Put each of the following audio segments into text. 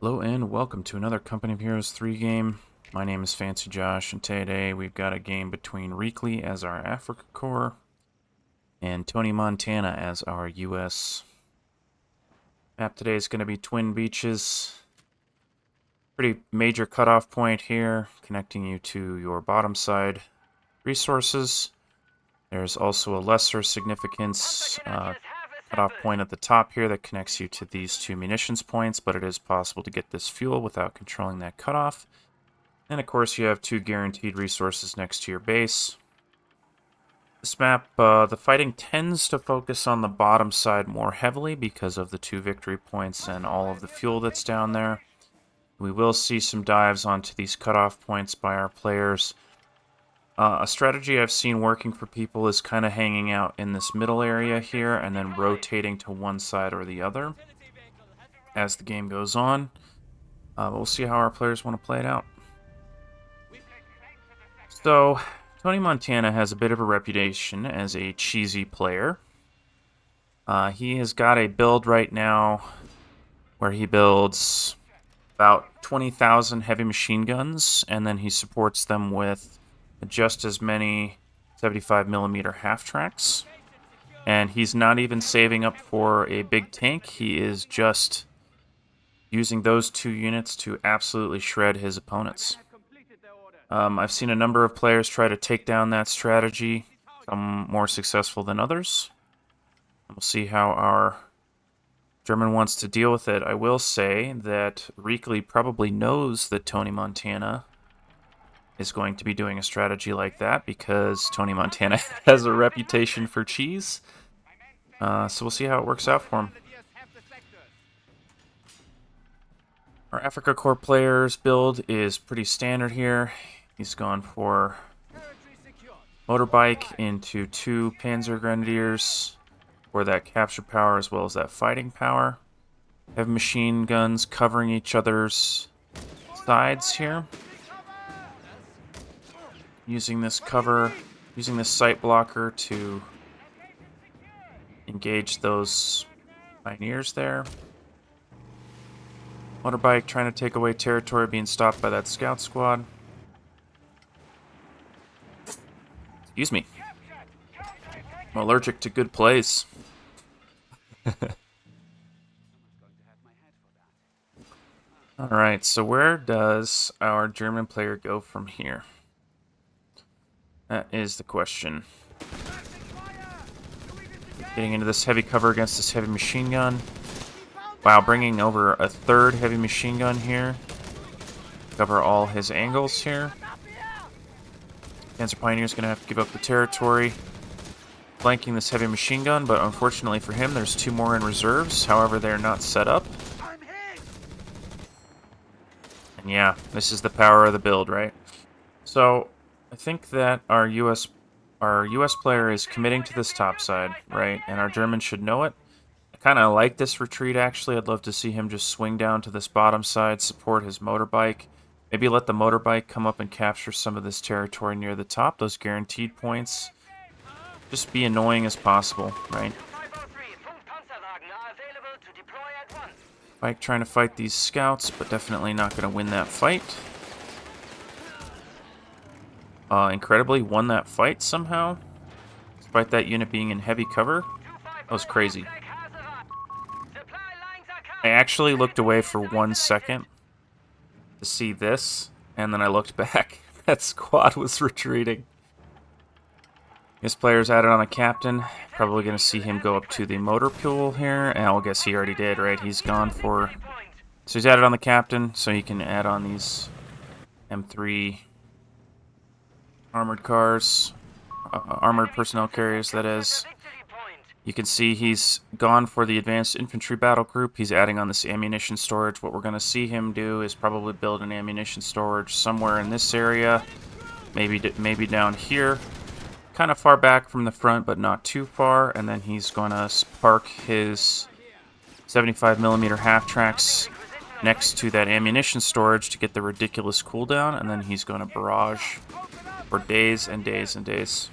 Hello and welcome to another Company of Heroes 3 game. My name is Fancy Josh, and today we've got a game between Reakly as our Africa Corps and Tonimontana as our US. Map today is going to be Twin Beaches. Pretty major cutoff point here, connecting you to your bottom side resources. There's also a lesser significance cutoff point at the top here that connects you to these two munitions points, but it is possible to get this fuel without controlling that cutoff. And of course you have two guaranteed resources next to your base. This map, the fighting tends to focus on the bottom side more heavily because of the two victory points and all of the fuel that's down there. We will see some dives onto these cutoff points by our players. A strategy I've seen working for people is kind of hanging out in this middle area here and then rotating to one side or the other as the game goes on. We'll see how our players want to play it out. So, Tonimontana has a bit of a reputation as a cheesy player. He has got a build right now where he builds about 20,000 heavy machine guns, and then he supports them with just as many 75mm half-tracks. And he's not even saving up for a big tank. He is just using those two units to absolutely shred his opponents. I've seen a number of players try to take down that strategy, some more successful than others. We'll see how our German wants to deal with it. I will say that Reakly probably knows that Tonimontana is going to be doing a strategy like that because Tonimontana has a reputation for cheese. So we'll see how it works out for him. Our Africa Corps player's build is pretty standard here. He's gone for motorbike into two Panzer Grenadiers for that capture power as well as that fighting power. Have machine guns covering each other's sides here. Using this cover, using this sight blocker to engage those pioneers there. Motorbike trying to take away territory, being stopped by that scout squad. Excuse me. I'm allergic to good plays. Alright, so where does our German player go from here? That is the question. Getting into this heavy cover against this heavy machine gun. Wow, bringing over a third heavy machine gun here. Cover all his angles here. Panzer Pioneer's going to have to give up the territory. Flanking this heavy machine gun, but unfortunately for him, there's two more in reserves. However, they're not set up. And yeah, this is the power of the build, right? So, I think that our US player is committing to this top side, right? And our German should know it. I kind of like this retreat, actually. I'd love to see him just swing down to this bottom side, support his motorbike. Maybe let the motorbike come up and capture some of this territory near the top, those guaranteed points. Just be annoying as possible, right? Bike trying to fight these scouts, but definitely not going to win that fight. Incredibly won that fight somehow, despite that unit being in heavy cover. That was crazy. I actually looked away for 1 second to see this, and then I looked back. That squad was retreating. This player's added on a captain. Probably going to see him go up to the motor pool here. And I guess he already did, right? He's gone for... So he's added on the captain, so he can add on these M3 armored cars. Armored personnel carriers, that is. You can see he's gone for the Advanced Infantry Battlegroup. He's adding on this ammunition storage. What we're going to see him do is probably build an ammunition storage somewhere in this area. Maybe down here. Kind of far back from the front, but not too far. And then he's going to park his 75mm half-tracks next to that ammunition storage to get the ridiculous cooldown. And then he's going to barrage for days and days and days.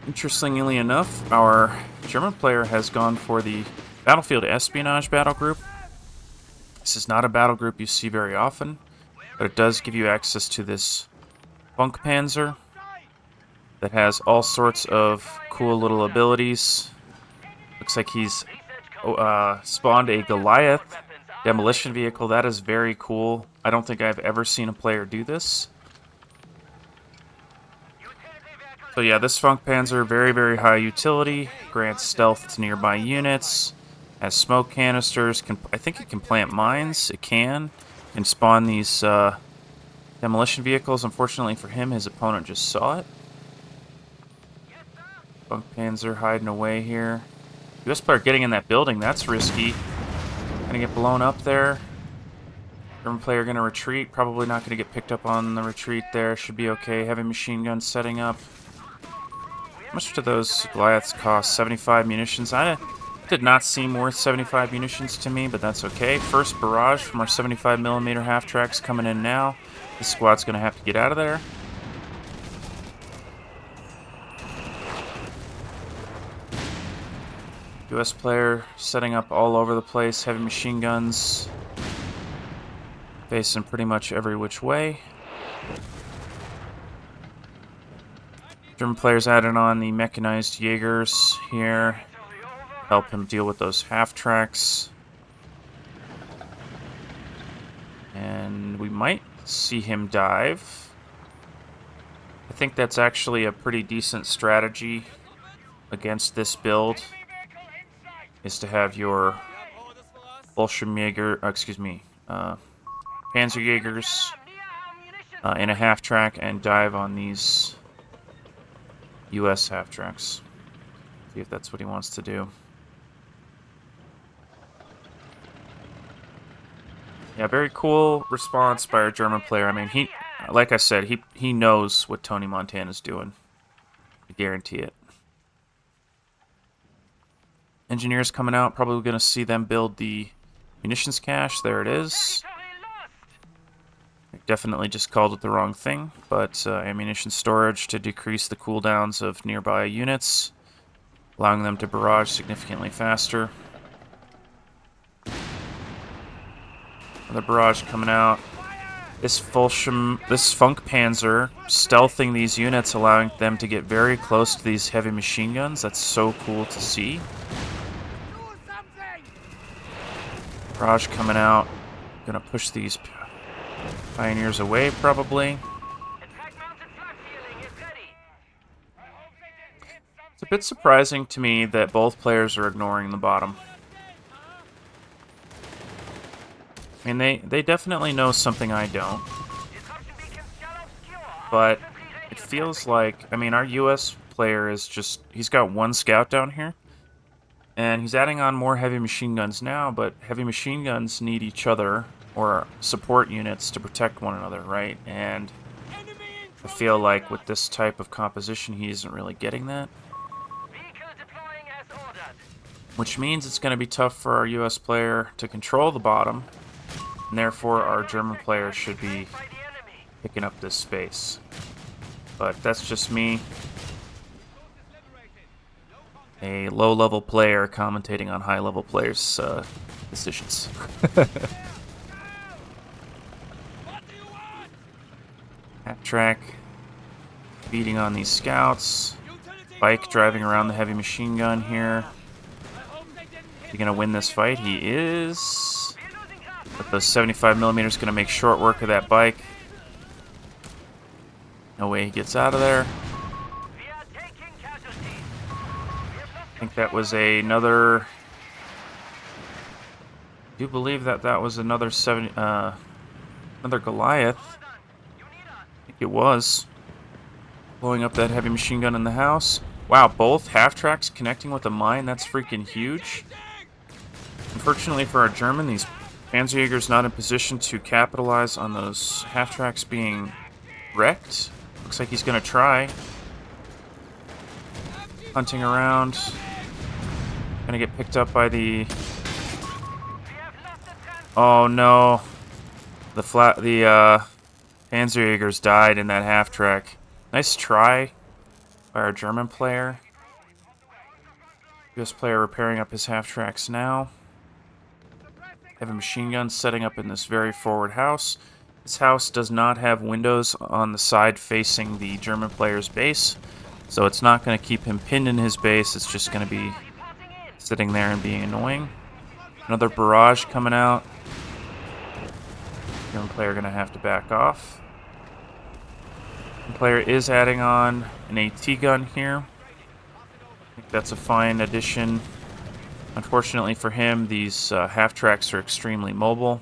Interestingly enough, our German player has gone for the Battlefield Espionage Battlegroup. This is not a battle group you see very often, but it does give you access to this Funk Panzer that has all sorts of cool little abilities. Looks like he's spawned a Goliath demolition vehicle. That is very cool. I don't think I've ever seen a player do this. So yeah, this Funk Panzer, very, very high utility, grants stealth to nearby units, has smoke canisters, I think it can plant mines, it can spawn these demolition vehicles. Unfortunately for him, his opponent just saw it. Funk Panzer hiding away here. US player getting in that building, that's risky. Gonna get blown up there. German player gonna retreat, probably not gonna get picked up on the retreat there, should be okay. Heavy machine gun setting up. How much do those Goliaths cost? 75 munitions. I did not seem worth 75 munitions to me, but that's okay. First barrage from our 75mm half-tracks coming in now. This squad's going to have to get out of there. US player setting up all over the place. Heavy machine guns. Facing pretty much every which way. German players added on the mechanized Jaegers here. Help him deal with those half-tracks. And we might see him dive. I think that's actually a pretty decent strategy against this build, is to have your Panzer Jaegers in a half-track and dive on these US half-tracks. See if that's what he wants to do. Yeah, very cool response by our German player. I mean, like I said, he knows what Tonimontana's doing. I guarantee it. Engineers coming out, probably going to see them build the munitions cache. There it is. Definitely just called it the wrong thing, but ammunition storage to decrease the cooldowns of nearby units, allowing them to barrage significantly faster. Another barrage coming out. This Funk Panzer stealthing these units, allowing them to get very close to these heavy machine guns. That's so cool to see. Barrage coming out. Gonna push these pioneers away, probably. It's a bit surprising to me that both players are ignoring the bottom. I mean, they definitely know something I don't. But it feels like, I mean, our US player is just, he's got one scout down here. And he's adding on more heavy machine guns now, but heavy machine guns need each other, or support units, to protect one another, right? And I feel like with this type of composition, he isn't really getting that. Which means it's going to be tough for our US player to control the bottom, and therefore our German player should be picking up this space. But that's just me, a low-level player commentating on high-level players' decisions. Half-track, beating on these scouts. Bike driving around the heavy machine gun here. Is he going to win this fight? He is. But the 75mm is going to make short work of that bike. No way he gets out of there. I think that was another. I do believe that was another another Goliath. I think it was. Blowing up that heavy machine gun in the house. Wow, both half-tracks connecting with a mine. That's freaking huge. Unfortunately for our German, these Panzerjäger's not in position to capitalize on those half-tracks being wrecked. Looks like he's going to try. Hunting around. Gonna get picked up by the. Oh no! The Panzerjägers died in that half track. Nice try by our German player. US player repairing up his half-tracks now. Heavy machine guns setting up in this very forward house. This house does not have windows on the side facing the German player's base, so it's not going to keep him pinned in his base. It's just going to be sitting there and being annoying. Another barrage coming out. German player going to have to back off. The player is adding on an AT gun here. I think that's a fine addition. Unfortunately for him, these half-tracks are extremely mobile.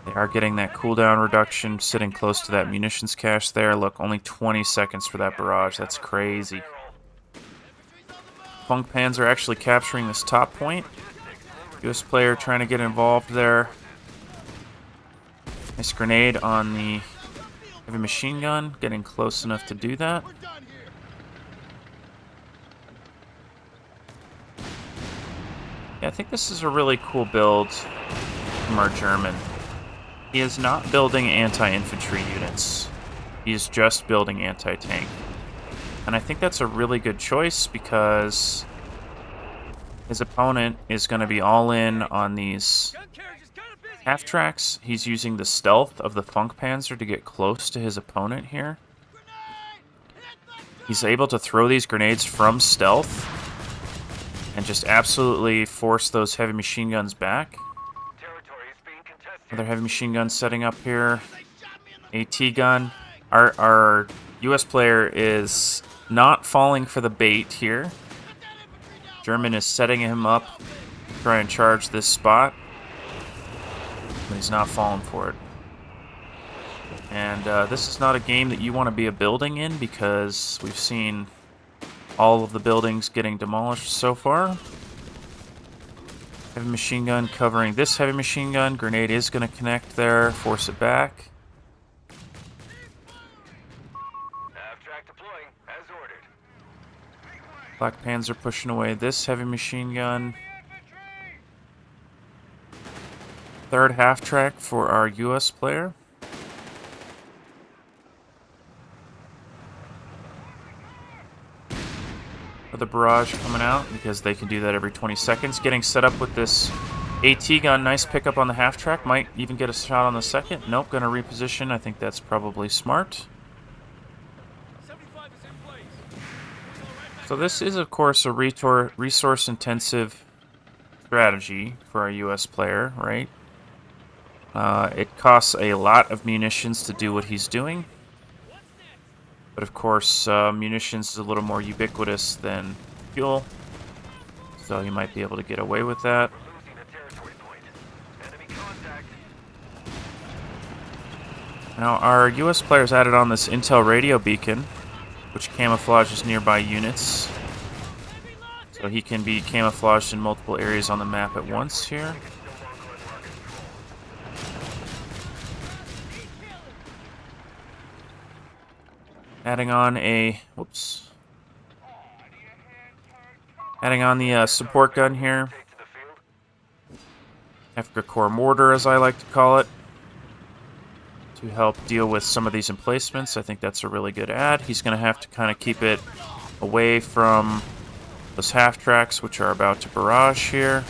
They are getting that cooldown reduction, sitting close to that munitions cache there. Look, only 20 seconds for that barrage. That's crazy. Funk Pans are actually capturing this top point. US player trying to get involved there. Nice grenade on the heavy machine gun, getting close enough to do that. Yeah, I think this is a really cool build from our German. He is not building anti-infantry units. He is just building anti-tank. And I think that's a really good choice because his opponent is going to be all in on these half-tracks. He's using the stealth of the Funk Panzer to get close to his opponent here. He's able to throw these grenades from stealth and just absolutely force those heavy machine guns back. Another heavy machine gun setting up here. AT gun. Our US player is not falling for the bait here. German is setting him up to try and charge this spot, but he's not falling for it. And this is not a game that you want to be a building in because we've seen all of the buildings getting demolished so far. Heavy machine gun covering this heavy machine gun. Grenade is going to connect there, force it back. Black Panzer pushing away this heavy machine gun. Third half-track for our US player. The barrage coming out because they can do that every 20 seconds. Getting set up with this AT gun. Nice pickup on the half-track. Might even get a shot on the second. Nope, going to reposition. I think that's probably smart. So this is, of course, a resource-intensive strategy for our US player, right? It costs a lot of munitions to do what he's doing. But of course, munitions is a little more ubiquitous than fuel, so you might be able to get away with that. Now, our US players added on this intel radio beacon, which camouflages nearby units, so he can be camouflaged in multiple areas on the map at once here. Adding on a, adding on the support gun here. Africa Corps mortar, as I like to call it, to help deal with some of these emplacements. I think that's a really good add. He's going to have to kind of keep it away from those half-tracks, which are about to barrage here.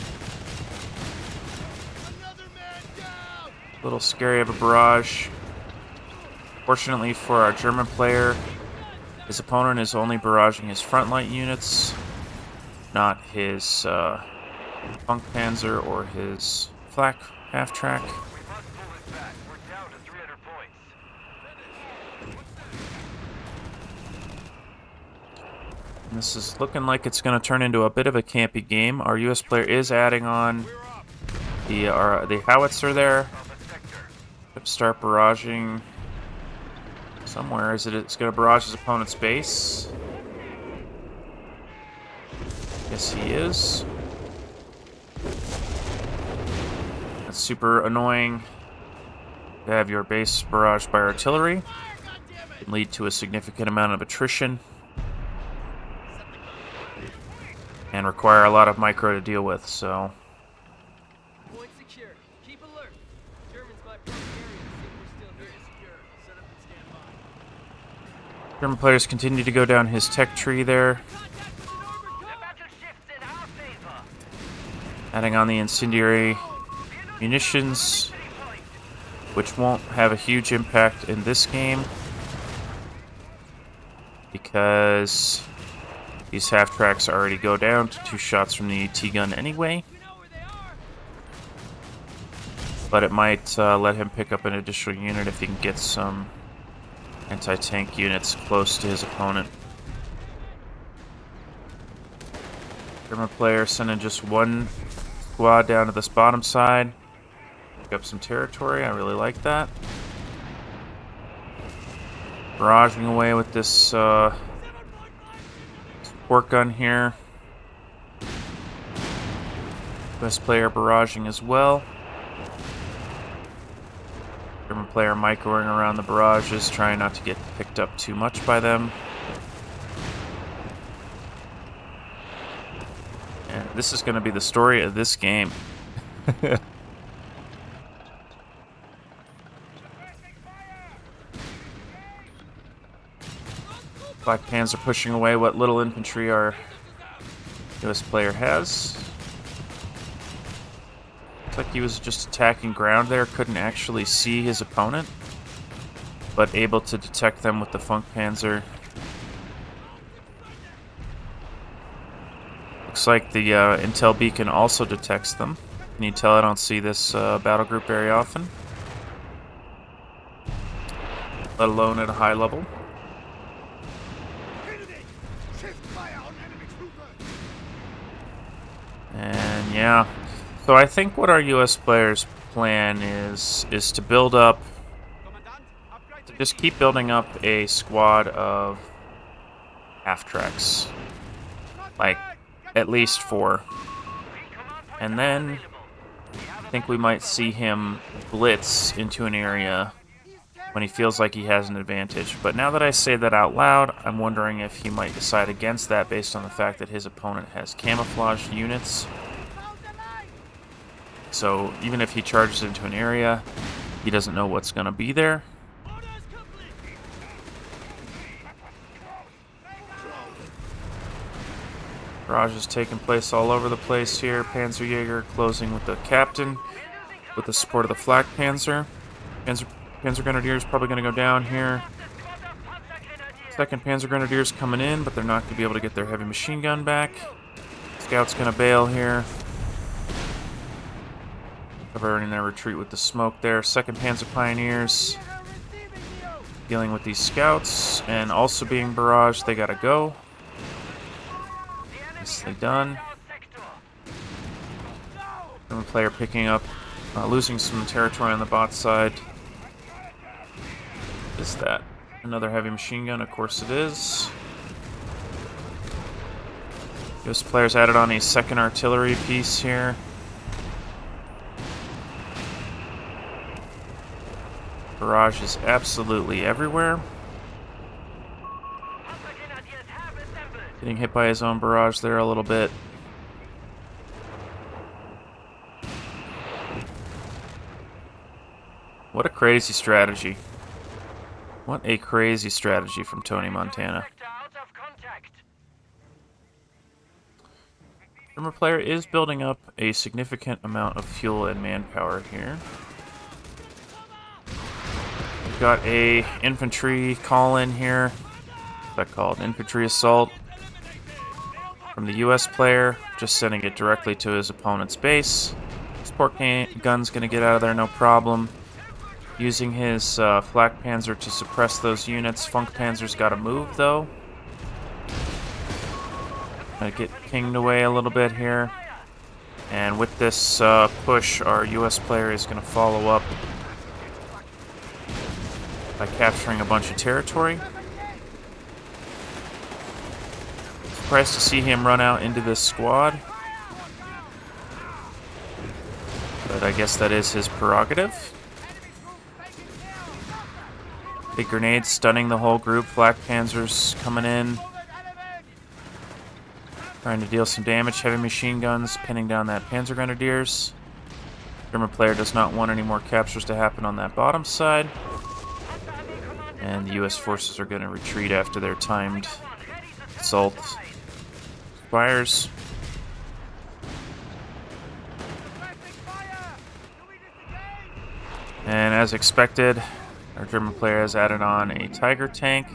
A little scary of a barrage. Fortunately for our German player, his opponent is only barraging his front light units, not his Funk Panzer or his flak half-track. This is looking like it's going to turn into a bit of a campy game. Our US player is adding on the howitzer there. Start barraging somewhere. It's going to barrage his opponent's base. Yes, he is. That's super annoying to have your base barraged by artillery. It can lead to a significant amount of attrition and require a lot of micro to deal with, so. German players continue to go down his tech tree there. Adding on the incendiary munitions, which won't have a huge impact in this game because these half-tracks already go down to 2 shots from the T-gun anyway. But it might let him pick up an additional unit if he can get some anti-tank units close to his opponent. German player sending just 1 squad down to this bottom side. Pick up some territory. I really like that. Barraging away with this support gun here. US player barraging as well. German player microing around the barrages, trying not to get picked up too much by them. And this is going to be the story of this game. Black Panzer pushing away what little infantry our US player has. Looks like he was just attacking ground there, couldn't actually see his opponent, but able to detect them with the Funk Panzer. Looks like the intel beacon also detects them. Can you tell I don't see this battle group very often? Let alone at a high level. And yeah, so I think what our US players' plan is to build up, to just keep building up a squad of half-tracks. Like, at least 4. And then I think we might see him blitz into an area when he feels like he has an advantage. But now that I say that out loud, I'm wondering if he might decide against that based on the fact that his opponent has camouflaged units. So even if he charges into an area, he doesn't know what's going to be there. Barrage is taking place all over the place here. Panzerjäger closing with the captain with the support of the Flak Panzer. Panzer Grenadiers probably going to go down here. Second Panzer Grenadiers coming in, but they're not going to be able to get their heavy machine gun back. Scout's going to bail here. Covering their retreat with the smoke there. Second Panzer Pioneers dealing with these scouts and also being barraged. They got to go. Nicely done. German player picking up, losing some territory on the bot side. Is that another heavy machine gun? Of course it is. US players added on a second artillery piece here. Barrage is absolutely everywhere. Getting hit by his own barrage there a little bit. What a crazy strategy. What a crazy strategy from Tonimontana. German player is building up a significant amount of fuel and manpower here. We've got a infantry call-in here. What's that called? Infantry assault. From the US player, just sending it directly to his opponent's base. Support gun's gonna get out of there no problem. Using his Flak Panzer to suppress those units. Funk Panzer's gotta move though. Gonna get pinged away a little bit here. And with this push, our US player is gonna follow up by capturing a bunch of territory. Surprised to see him run out into this squad. But I guess that is his prerogative. Big grenades stunning the whole group. Flak Panzers coming in. Trying to deal some damage. Heavy machine guns pinning down that Panzer Grenadiers. German player does not want any more captures to happen on that bottom side. And the US forces are going to retreat after their timed assault expires. as expected, our German player has added on a Tiger tank.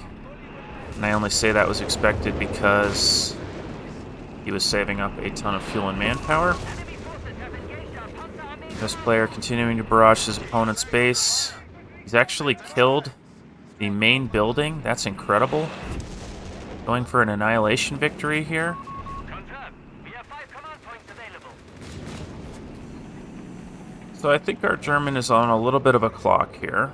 And I only say that was expected because he was saving up a ton of fuel and manpower. This player continuing to barrage his opponent's base. He's actually killed the main building. That's incredible. Going for an annihilation victory here. So I think our German is on a little bit of a clock here.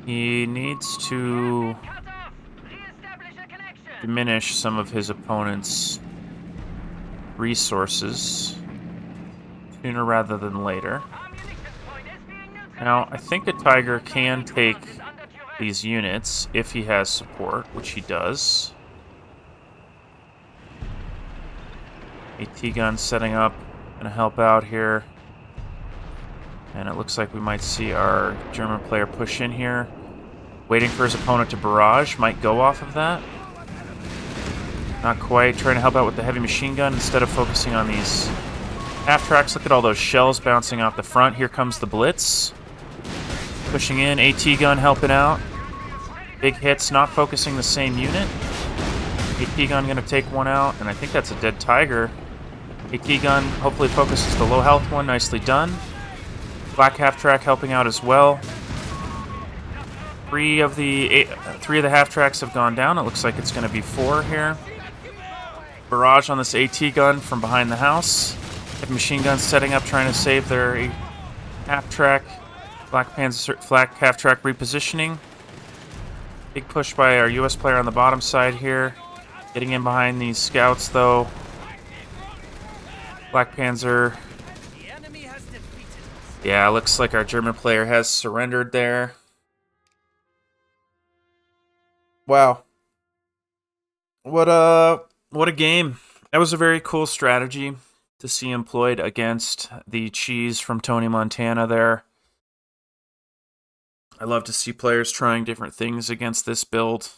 He needs to diminish some of his opponent's resources sooner rather than later. Now, I think a Tiger can take these units if he has support, which he does. AT gun setting up, gonna help out here. And it looks like we might see our German player push in here. Waiting for his opponent to barrage, might go off of that. Not quite, trying to help out with the heavy machine gun instead of focusing on these half-tracks. Look at all those shells bouncing off the front. Here comes the Blitz. Pushing in, AT gun helping out. Big hits, not focusing the same unit. AT gun gonna take one out, and I think that's a dead Tiger. AT gun hopefully focuses the low health one, nicely done. Black half-track helping out as well. Three of the half-tracks have gone down. It looks like it's gonna be 4 here. Barrage on this AT gun from behind the house. Heavy machine guns setting up, trying to save their half-track. Black half-track repositioning. Big push by our US player on the bottom side here. Getting in behind these scouts, though. Black Panzer. Yeah, looks like our German player has surrendered there. Wow. What a game. That was a very cool strategy to see employed against the cheese from Tonimontana there. I love to see players trying different things against this build.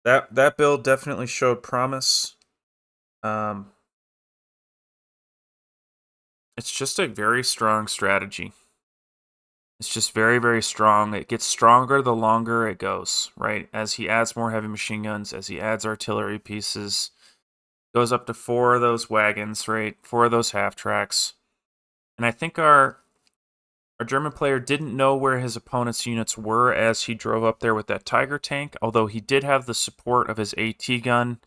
That build definitely showed promise. It's just a very strong strategy. It's just very, very strong. It gets stronger the longer it goes, right? As he adds more heavy machine guns, as he adds artillery pieces, goes up to 4 of those wagons, right? 4 of those half-tracks. And I think our German player didn't know where his opponent's units were as he drove up there with that Tiger tank, although he did have the support of his AT gun.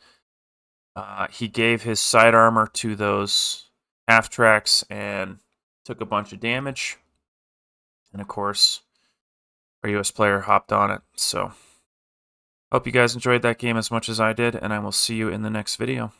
He gave his side armor to those half-tracks and took a bunch of damage. And of course, our US player hopped on it. So, hope you guys enjoyed that game as much as I did, and I will see you in the next video.